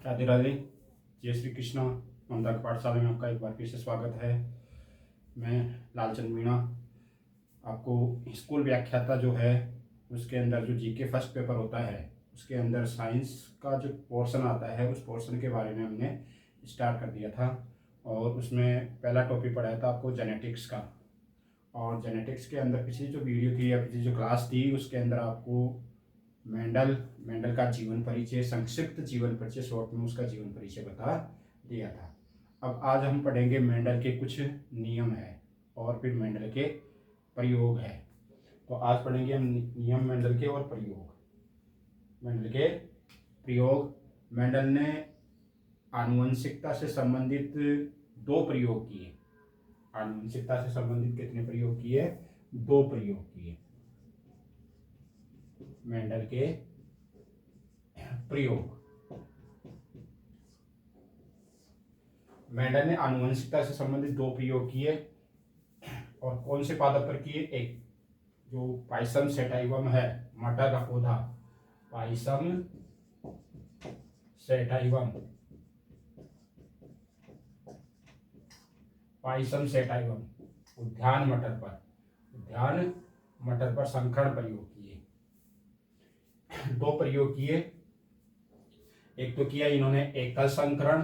राधे राधे। जय श्री कृष्णा। ममता की पाठशाला में आपका एक बार फिर से स्वागत है। मैं लालचंद मीणा आपको स्कूल व्याख्याता जो है उसके अंदर जो जीके फर्स्ट पेपर होता है उसके अंदर साइंस का जो पोर्शन आता है उस पोर्शन के बारे में हमने स्टार्ट कर दिया था और उसमें पहला टॉपिक पढ़ाया था आपको जेनेटिक्स का। और जेनेटिक्स के अंदर पिछली जो वीडियो थी या पिछली जो क्लास थी उसके अंदर आपको मेंडल का जीवन परिचय, संक्षिप्त जीवन परिचय, शॉर्ट में उसका जीवन परिचय बता दिया था। अब आज हम पढ़ेंगे मेंडल के कुछ नियम है और फिर मेंडल के प्रयोग है। तो आज पढ़ेंगे हम नियम मेंडल के और प्रयोग। मेंडल के प्रयोग, मेंडल ने आनुवंशिकता से संबंधित 2 प्रयोग किए। आनुवंशिकता से संबंधित कितने प्रयोग किए? 2 प्रयोग किए। मेंडल के प्रयोग, मेंडल ने आनुवंशिकता से संबंधित 2 प्रयोग किए और कौन से पादप पर किए? एक जो पाइसम सेटाइवम है, मटर का पौधा, पाइसम सेटाइवम, पाइसम सेटाइवम उद्यान मटर पर संकरण प्रयोग किए। 2 प्रयोग किए। एक तो किया इन्होंने एकल संकरण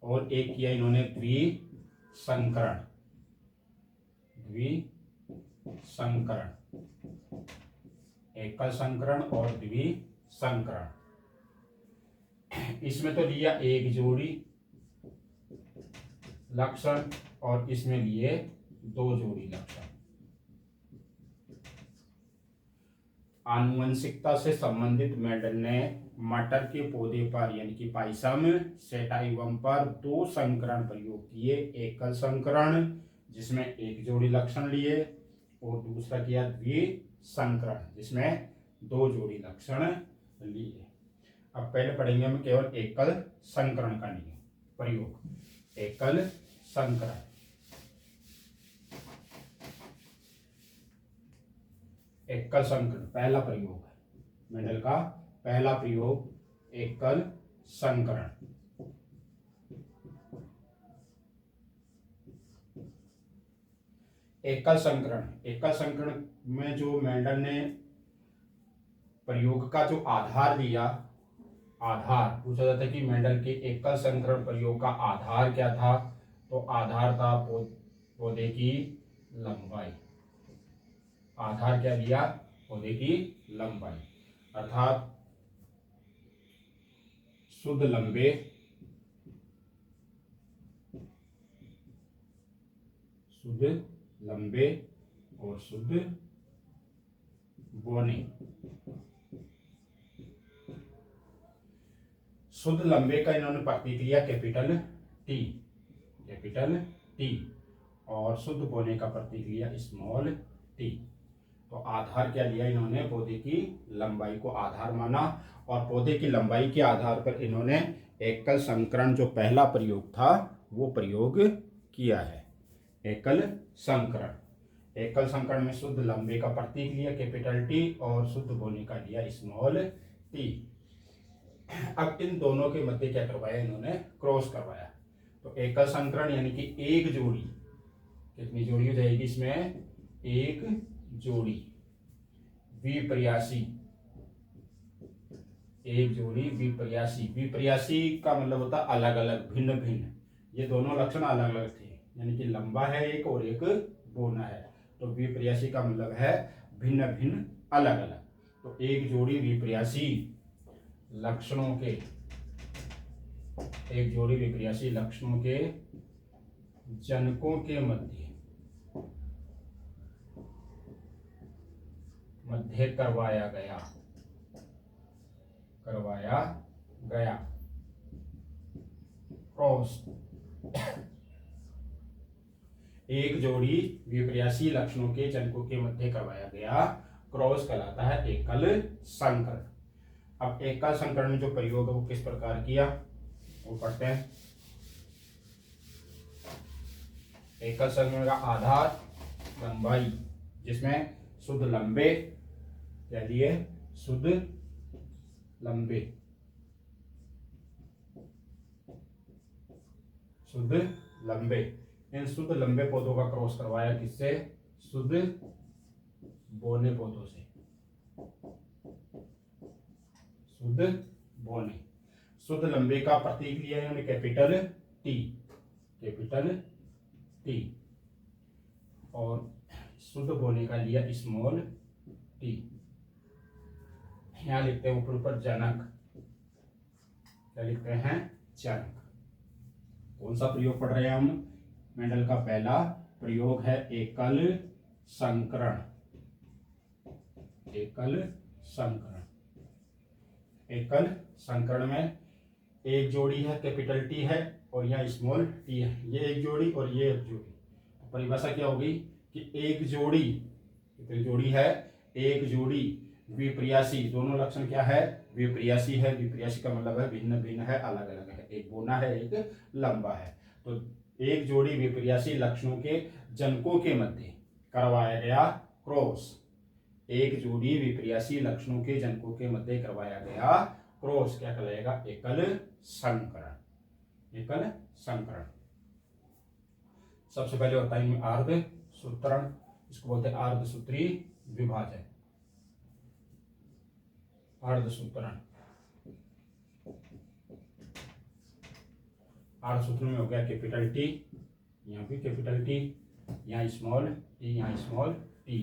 और एक किया इन्होंने द्विसंकरण। एकल संकरण और द्विसंकरण। इसमें तो लिया एक जोड़ी लक्षण और इसमें लिए 2 जोड़ी लक्षण। आनुवंशिकता से संबंधित मेंडल ने मटर के पौधे पर यानी कि पाइसम सेटाइवम पर 2 संकरण प्रयोग किए। एकल संकरण जिसमें एक जोड़ी लक्षण लिए और दूसरा किया द्विसंकरण जिसमें 2 जोड़ी लक्षण लिए। अब पहले पढ़ेंगे हम केवल एकल संकरण का नियम प्रयोग। एकल संकरण, एकल संकरण पहला प्रयोग है। मेंडल का पहला प्रयोग एकल संकरण। एकल संकरण में जो मेंडल ने प्रयोग का जो आधार दिया, आधार पूछा जाता है कि मेंडल के एकल संकरण प्रयोग का आधार क्या था? तो आधार था पौधे की लंबाई। आधार क्या दिया? पौधे की लंबाई, अर्थात शुद्ध लंबे और शुद्ध बौने। शुद्ध लंबे का इन्होंने प्रतीक लिया कैपिटल टी और शुद्ध बौने का प्रतीक लिया स्मॉल टी। तो आधार क्या लिया इन्होंने? पौधे की लंबाई को आधार माना और पौधे की लंबाई के आधार पर इन्होंने एकल संकरण जो पहला प्रयोग था वो प्रयोग किया है। एकल संकरण में शुद्ध लंबे का प्रतीक लिया कैपिटल टी और शुद्ध बौने का लिया स्मॉल टी। अब इन दोनों के मध्य क्या करवाया इन्होंने? क्रॉस करवाया। तो एकल संकरण यानी कि एक जोड़ी, कितनी जोड़ी हो जाएगी इसमें? एक जोड़ी विपर्यासी, एक जोड़ी विपर्यासी का मतलब होता अलग अलग, भिन्न भिन्न। ये दोनों लक्षण अलग अलग थे, यानी कि लंबा है एक और एक बौना है। तो विपर्यासी का मतलब है भिन्न भिन्न, अलग अलग। तो एक जोड़ी विपर्यासी लक्षणों के, एक जोड़ी विपर्यासी लक्षणों के जनकों के मध्य करवाया गया क्रॉस। एक जोड़ी विपर्यासी लक्षणों के जनकों के मध्य करवाया गया क्रॉस कहलाता है एकल संकरण। अब एकल संकरण में जो प्रयोग है वो किस प्रकार किया वो पढ़ते हैं। एकल संकरण का आधार लंबाई जिसमें शुद्ध लंबे कह दिए शुद्ध लंबे, शुद्ध लंबे। इन शुद्ध लंबे पौधों का क्रॉस करवाया किससे? शुद्ध बोने पौधों से, शुद्ध बोने। शुद्ध लंबे का प्रतीक लिया है हमने कैपिटल टी, कैपिटल टी, और शुद्ध बोने का लिया स्मॉल टी। यहां लिखते हैं ऊपर ऊपर जनक, क्या लिखते हैं? जनक। कौन सा प्रयोग पढ़ रहे हैं हम? मेंडल का पहला प्रयोग है एकल संकरण, एकल संकरण। एकल संकरण में एक जोड़ी है, कैपिटल टी है, और यहाँ स्मॉल टी है। ये एक जोड़ी और ये एक जोड़ी, तो परिभाषा क्या होगी कि एक जोड़ी, कितनी जोड़ी है? एक जोड़ी विप्रियासी। दोनों लक्षण क्या है? विप्रियासी है। विप्रियासी का मतलब है भिन्न भिन्न है, अलग अलग है। एक बोना है, एक लंबा है। तो एक जोड़ी विप्रियासी लक्षणों के जनकों के मध्य करवाया गया क्रॉस, एक जोड़ी विप्रियासी लक्षणों के जनकों के मध्य करवाया गया क्रॉस क्या कहलाएगा? एकल संकरण, एकल संकरण। सबसे पहले होता है इनमें अर्ध सूत्रण, इसको बोलते हैं अर्धसूत्री विभाजन, अर्धसूत्रण। अर्धसूत्र में हो गया कैपिटल टी, यहाँ भी कैपिटल टी, यहाँ स्मॉल टी, यहाँ स्मॉल टी,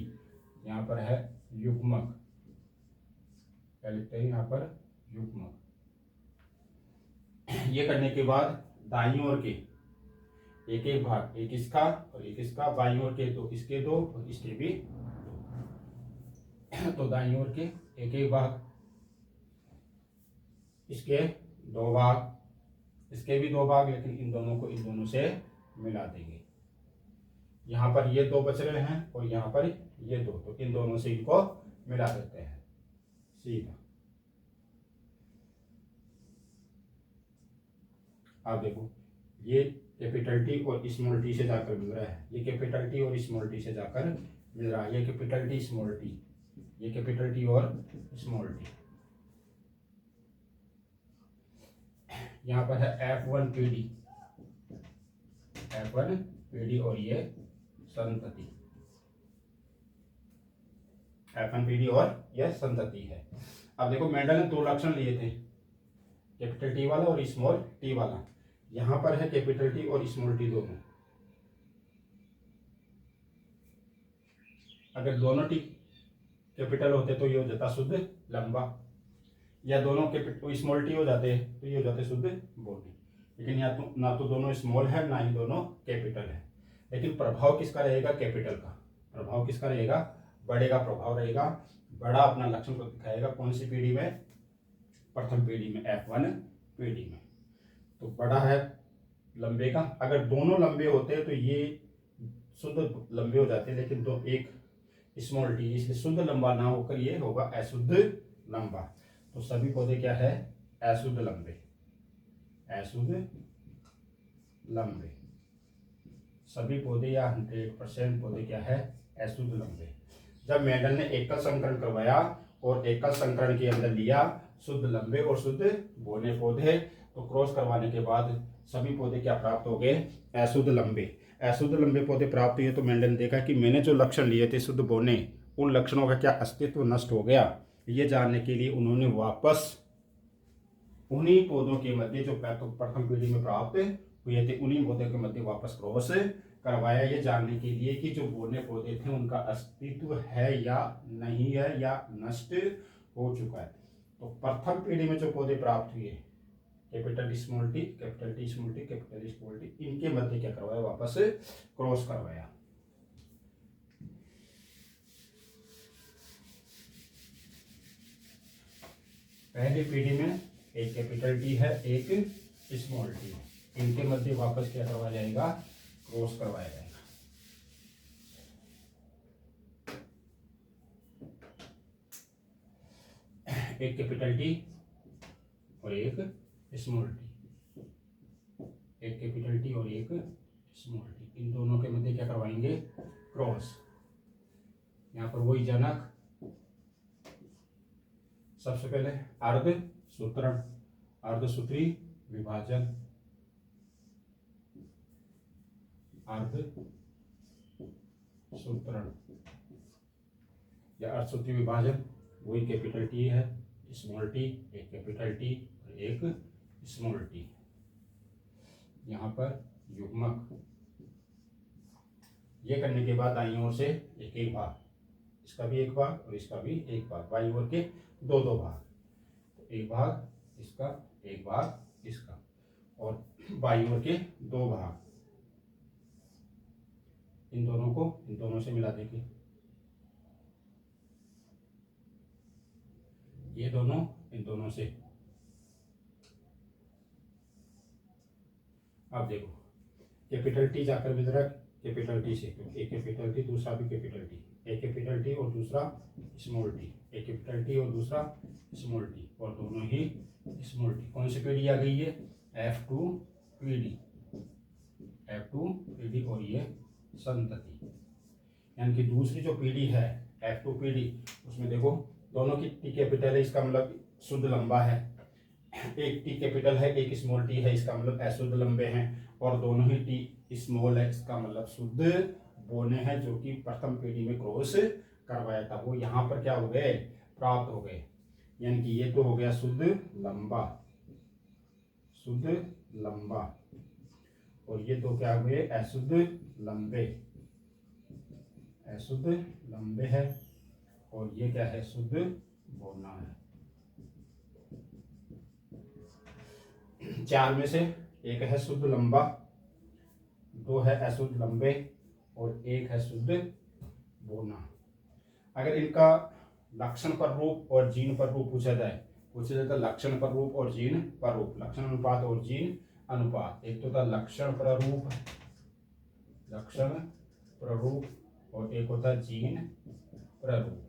यहाँ पर है युग्मक, क्या लिखते हैं यहाँ पर? युग्मक। ये करने के बाद दाईं ओर के एक एक भाग, एक इसका और एक इसका, बाईं ओर के दो, इसके दो और इसके भी दो। तो दाईं ओर के एक एक भाग, इसके दो भाग, इसके भी दो भाग, लेकिन इन दोनों को इन दोनों से मिला देंगे। यहाँ पर ये दो बच रहे हैं और यहाँ पर ये दो, तो इन दोनों से इनको मिला देते हैं सीधा। आप देखो ये कैपिटल टी और स्मॉल टी से जाकर मिल रहा है, ये कैपिटल टी और स्मॉल टी से जाकर मिल रहा है, ये कैपिटल टी स्मॉल टी, ये कैपिटल टी और स्मॉल टी। यहाँ पर है F1 PD, F1 PD और ये संतति, F1 PD और यह संतति है। अब देखो मेंडल ने दो लक्षण लिए थे, कैपिटल टी वाला और स्मॉल टी वाला। यहाँ पर है कैपिटल टी और स्मॉल टी दोनों। अगर दोनों टी कैपिटल होते तो ये हो जाता शुद्ध लंबा, या दोनों कैपिटल स्मॉल टी हो जाते तो ये हो जाते शुद्ध बोनी। लेकिन या तो ना तो दोनों स्मॉल है ना ही दोनों कैपिटल है। लेकिन प्रभाव किसका रहेगा? कैपिटल का। प्रभाव किसका रहेगा? बड़े का प्रभाव रहेगा। बड़ा अपना लक्षण को दिखाएगा कौन सी पीढ़ी में? प्रथम पीढ़ी में, F1 पीढ़ी में। तो बड़ा है लंबे का। अगर दोनों लंबे होते तो ये शुद्ध लंबे हो जाते, लेकिन दो एक स्मॉल टी, इसलिए शुद्ध लंबा ना होकर ये होगा अशुद्ध लंबा। तो सभी पौधे क्या है? अशुद्ध लंबे, अशुद्ध लंबे। सभी पौधे या 100% पौधे क्या है? अशुद्ध लंबे। जब मेंडल ने एकल संकरण करवाया और एकल संकरण के अंदर लिया शुद्ध लंबे और शुद्ध बोने पौधे, तो क्रॉस करवाने के बाद सभी पौधे क्या प्राप्त हो गए? अशुद्ध लंबे। अशुद्ध लंबे पौधे प्राप्त हुए तो मेंडल ने देखा कि मैंने जो लक्षण लिए थे शुद्ध बोने, उन लक्षणों का क्या अस्तित्व नष्ट हो गया। ये जानने के लिए उन्होंने वापस उन्हीं पौधों के मध्य जो प्रथम पीढ़ी में प्राप्त हुए थे, उन्हीं पौधों के मध्य वापस क्रॉस करवाया, ये जानने के लिए कि जो बोने पौधे थे उनका अस्तित्व है या नहीं है, या नष्ट हो चुका है। तो प्रथम पीढ़ी में जो पौधे प्राप्त हुए, capital small T, capital T small T, capital small T, इनके मध्य क्या करवाया? वापस क्रॉस करवाया। पहली पीढ़ी में एक कैपिटल टी है, एक स्मॉल टी, इनके मध्य वापस क्या करवाया जाएगा? क्रॉस करवाया जाएगा। एक कैपिटल टी और एक स्मॉल टी, एक कैपिटल टी और एक स्मॉल टी, इन दोनों के मध्य क्या करवाएंगे? क्रॉस। यहाँ पर वही जनक, सबसे पहले अर्धसूत्रण, अर्धसूत्री विभाजन, अर्धसूत्रण या अर्धसूत्री विभाजन, वही कैपिटल टी है, स्मॉल टी, एक कैपिटल टी और एक स्मॉल टी। यहाँ पर युग्मक, ये करने के बाद दाईं ओर से एक एक भाग, इसका भी एक भाग और इसका भी एक भाग, बाईं ओर के दो दो भाग, तो एक भाग इसका, एक भाग इसका, और बाईं ओर के दो भाग, इन दोनों को इन दोनों से मिला देंगे, ये दोनों इन दोनों से। अब देखो कैपिटल टी जाकर मिल रहा है कैपिटल टी से, क्योंकि एक कैपिटल टी दूसरा भी कैपिटल टी, एक कैपिटल टी और दूसरा स्मॉल टी, एक कैपिटल टी और दूसरा स्मॉल टी, और दोनों ही स्मॉल टी। कौन सी पीढ़ी आ गई है? F2 पीढ़ी, F2 पीढ़ी, और ये संतति, यानी कि दूसरी जो पीढ़ी है F2 पीढ़ी, उसमें देखो दोनों की टी कैपिटल है, इसका मतलब शुद्ध लंबा है, एक टी कैपिटल है एक स्मॉल टी है, इसका मतलब अशुद्ध लंबे हैं, और दोनों ही टी स्मॉल है, इसका मतलब शुद्ध बोने हैं, जो कि प्रथम पीढ़ी में क्रॉस करवाया था, वो यहाँ पर क्या हो गए? प्राप्त हो गए। यानी कि ये तो हो गया शुद्ध लंबा, शुद्ध लंबा, और ये तो क्या हुए? अशुद्ध लंबे, अशुद्ध लंबे है, और ये क्या है? शुद्ध बोना है। चार में से एक है शुद्ध लंबा, दो है अशुद्ध लंबे, और एक है शुद्ध बोना। अगर इनका लक्षण पर रूप और जीन पर रूप पूछा जाए तो लक्षण पर रूप और जीन पर रूप, लक्षण अनुपात और जीन अनुपात। एक तो था लक्षण प्ररूप, लक्षण प्ररूप, और एक होता है जीन प्ररूप।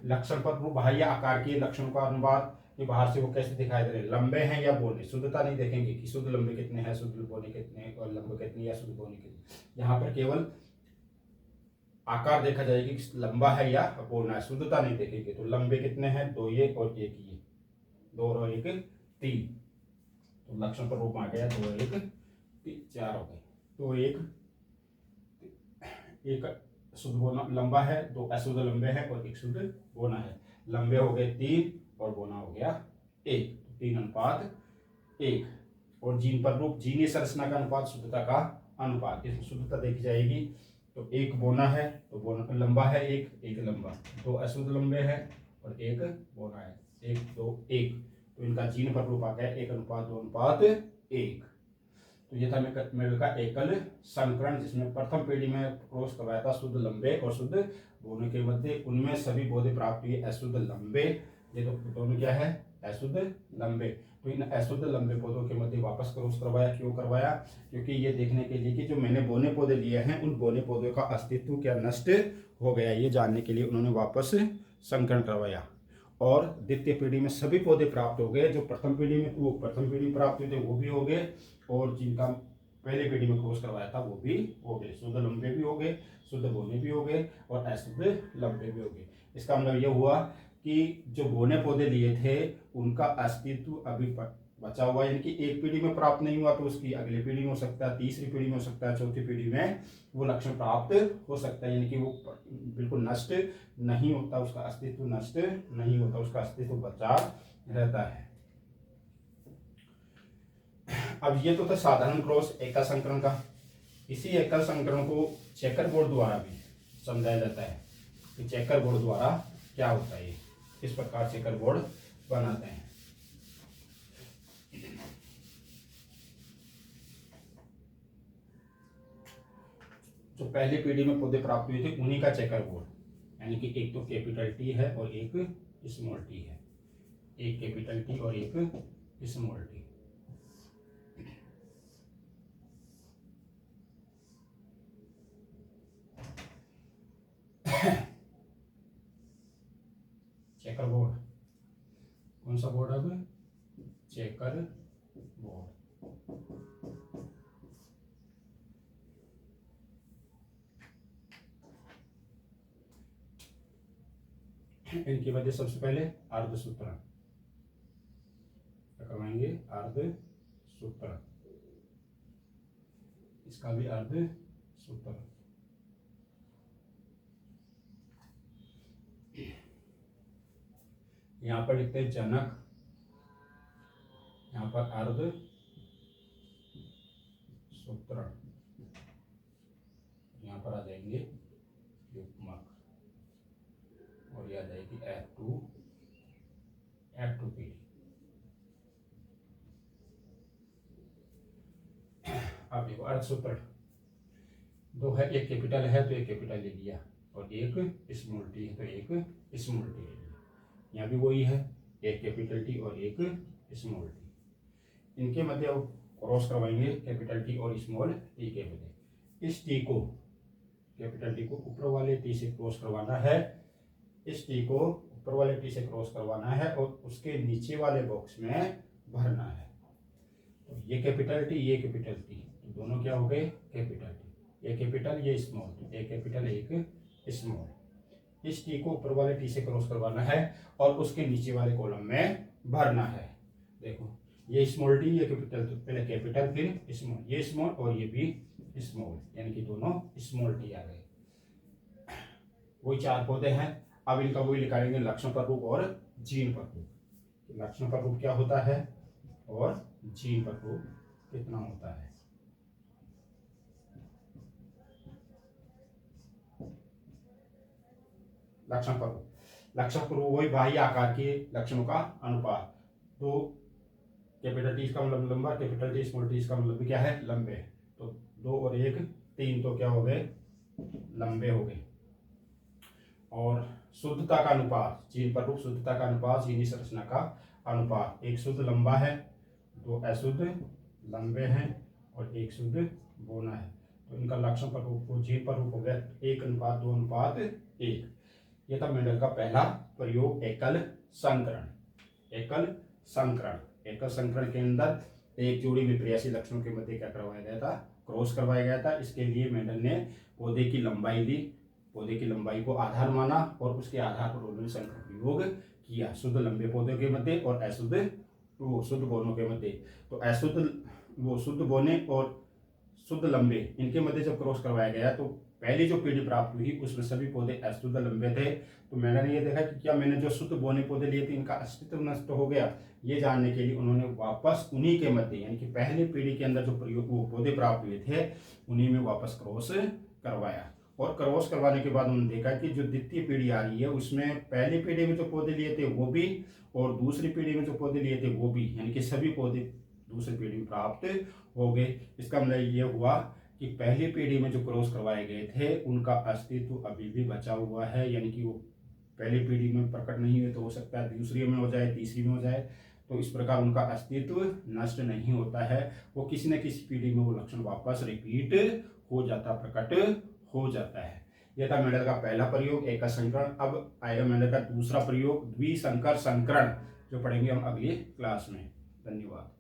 लक्षण पर रूप बाह्य आकार के लक्षण का अनुपात, कि बाहर से वो कैसे दिखाई दे रहे हैं, लंबे हैं या बोने, शुद्धता नहीं देखेंगे कि शुद्ध लंबे कितने हैं, शुद्ध बोने कितने हैं, और लंबे कितने या शुद्ध बोने कितने। यहाँ पर केवल आकार देखा जाएगा कि लंबा है या बोना है, शुद्धता नहीं देखेंगे। तो लंबे कितने हैं? दो ये और एक ये, दो और एक तीन, तो लक्षण पर रूप आ गया, दो एक तीन, चार हो गए। तो एक शुद्ध बोना लंबा है, दो अशुद्ध लंबे हैं और एक शुद्ध बोना है। लंबे हो गए तीन और बोना हो गया एक, तो 3 अनुपात 1। और जीन पर रूप, जीनीय संरचना का अनुपात शुद्धता का अनुपात, इसमें शुद्धता देखी जाएगी। तो एक बोना है तो बोना लंबा है, एक लंबा, दो अशुद्ध लंबे हैं और एक बोना है, 1 2 1, तो इनका जीन पर रूप आ गया 1 अनुपात 2 अनुपात 1। तो ये था मेल का एकल संकरण, जिसमें प्रथम पीढ़ी में क्रॉस करवाया था शुद्ध लंबे और शुद्ध बोने के मध्य। उनमें सभी पौधे प्राप्त हुए अशुद्ध लंबे, ये तो दोनों क्या है? अशुद्ध लंबे। तो इन अशुद्ध लंबे पौधों के मध्य वापस क्रॉस करवाया। क्यों करवाया? क्योंकि ये देखने के लिए कि जो मैंने बोने पौधे लिए हैं उन बोने पौधों का अस्तित्व क्या नष्ट हो गया, ये जानने के लिए उन्होंने वापस संकरण करवाया। और द्वितीय पीढ़ी में सभी पौधे प्राप्त हो गए, जो प्रथम पीढ़ी में वो प्रथम पीढ़ी प्राप्त हुए थे वो भी हो गए, और जिनका पहले पीढ़ी में क्रॉस करवाया था वो भी हो गए। शुद्ध लंबे भी हो गए, शुद्ध बोने भी हो गए, और अशुद्ध लंबे भी हो गए। इसका मतलब ये हुआ कि जो बोने पौधे लिए थे उनका अस्तित्व अभी बचा हुआ, यानी कि एक पीढ़ी में प्राप्त नहीं हुआ तो उसकी अगली पीढ़ी में हो सकता है, तीसरी पीढ़ी में हो सकता है, चौथी पीढ़ी में वो लक्षण प्राप्त हो सकता है, यानी कि वो बिल्कुल नष्ट नहीं होता, उसका अस्तित्व नष्ट नहीं होता, उसका अस्तित्व बचा रहता है। अब ये तो था साधारण क्रॉस एकल संकरण का। इसी एकल संकरण को चेकर बोर्ड द्वारा भी समझाया जाता है कि चेकर बोर्ड द्वारा क्या होता है, किस प्रकार चेकर बोर्ड बनाते हैं। जो पहली पीढ़ी में पौधे प्राप्त हुए थे उन्हीं का चेकर बोर्ड, यानी कि एक तो कैपिटल टी है और एक स्मॉल टी है, एक कैपिटल टी और एक स्मॉल टी। चेकर बोर्ड, कौन सा बोर्ड? अब चेकर बोर्ड। इनकी मध्य सबसे पहले अर्धसूत्रण करवाएंगे, अर्धसूत्रण, इसका भी अर्धसूत्रण। यहां पर लिखते हैं जनक, यहां पर अर्धसूत्रण, यहां पर आ जाएंगे युग्मक, और ये आ जाएगी F2 पीढ़ी। अब देखो अर्धसूत्रण दो है, एक कैपिटल है तो एक कैपिटल ले लिया, और एक स्मॉल टी है तो एक स्मॉल टी ले लिया। यहाँ भी वही है, एक कैपिटल टी और एक स्मॉल टी। इनके मध्य अब क्रॉस करवाएंगे कैपिटल टी और स्मॉल टी के मध्य। इस टी को, कैपिटल टी को ऊपर वाले टी से क्रॉस करवाना है, इस टी को ऊपर वाले टी से क्रॉस करवाना है और उसके नीचे वाले बॉक्स में भरना है। तो ये कैपिटल टी, ये कैपिटल टी, तो दोनों क्या हो गए कैपिटल टी, ये कैपिटल ये स्मॉल, एक कैपिटल एक स्मॉल। इस टी को ऊपर वाले टी से क्रॉस करवाना है और उसके नीचे वाले कॉलम में भरना है। देखो ये स्मॉल टी, ये कैपिटल, तो पहले कैपिटल फिर स्मॉल, ये स्मॉल और ये भी स्मॉल, यानी कि दोनों स्मॉल टी आ गए। वही चार पौधे हैं। अब इनका वही निकालेंगे लक्षण प्ररूप और जीन प्ररूप। लक्षण प्ररूप क्या होता है और जीन प्ररूप कितना होता है। लक्षण प्ररूप, लक्षण प्ररूप वही बाह्य आकार के लक्षणों का अनुपात। तो कैपिटल टी इसका मतलब लंबा, कैपिटल टी स्मॉल टी इसका मतलब क्या है लंबे। तो 2 और 1 3, तो क्या हो गए लंबे हो गए। और शुद्धता का अनुपात, जीन प्ररूप शुद्धता का अनुपात, जीनी संरचना का अनुपात। एक शुद्ध लंबा है, 2 अशुद्ध लंबे हैं और 1 शुद्ध बोना है। तो इनका लक्षण प्ररूप, जीन प्ररूप हो गया 1:2:1। यह था मेंडल का पहला प्रयोग, एकल संकरण। एकल संकरण, एकल संकरण के अंदर एक जोड़ी विपर्यासी लक्षणों के मध्य क्या करवाया गया था, क्रॉस करवाया गया था। इसके लिए मेंडल ने पौधे की लंबाई ली, पौधे की लंबाई को आधार माना और उसके आधार पर उन्होंने संकर प्रयोग किया, शुद्ध लंबे पौधे के मध्य और अशुद्ध शुद्ध बोनों के मध्य। तो अशुद्ध शुद्ध बोने और शुद्ध लंबे, इनके मध्य जब क्रॉस करवाया गया तो पहली जो पीढ़ी प्राप्त हुई उसमें सभी पौधे अशुद्ध लंबे थे। तो मैंने ये देखा कि क्या मैंने जो शुद्ध बोने पौधे लिए थे इनका अस्तित्व नष्ट हो गया। ये जानने के लिए उन्होंने वापस उन्हीं के मध्य, यानी कि पहली पीढ़ी के अंदर जो प्रयोग वो पौधे प्राप्त हुए थे उन्हीं में वापस क्रॉस करवाया। और क्रॉस करवाने के बाद उन्होंने देखा कि जो द्वितीय पीढ़ी आ रही है उसमें पहली पीढ़ी में जो पौधे लिए थे वो भी और दूसरी पीढ़ी में जो पौधे लिए थे वो भी, यानी कि सभी पौधे दूसरी पीढ़ी में प्राप्त हो गए। इसका मतलब ये हुआ कि पहली पीढ़ी में जो क्रॉस करवाए गए थे उनका अस्तित्व अभी भी बचा हुआ है, यानी कि वो पहली पीढ़ी में प्रकट नहीं हुए तो हो सकता है दूसरी में हो जाए, तीसरी में हो जाए। तो इस प्रकार उनका अस्तित्व नष्ट नहीं होता है, वो किसी न किसी पीढ़ी में वो लक्षण वापस रिपीट हो जाता, प्रकट हो जाता है। यह था मेंडल का पहला प्रयोग, एकल संकरण। अब आएगा मेंडल का दूसरा प्रयोग, द्विसंकर संकरण, जो पढ़ेंगे हम अगली क्लास में। धन्यवाद।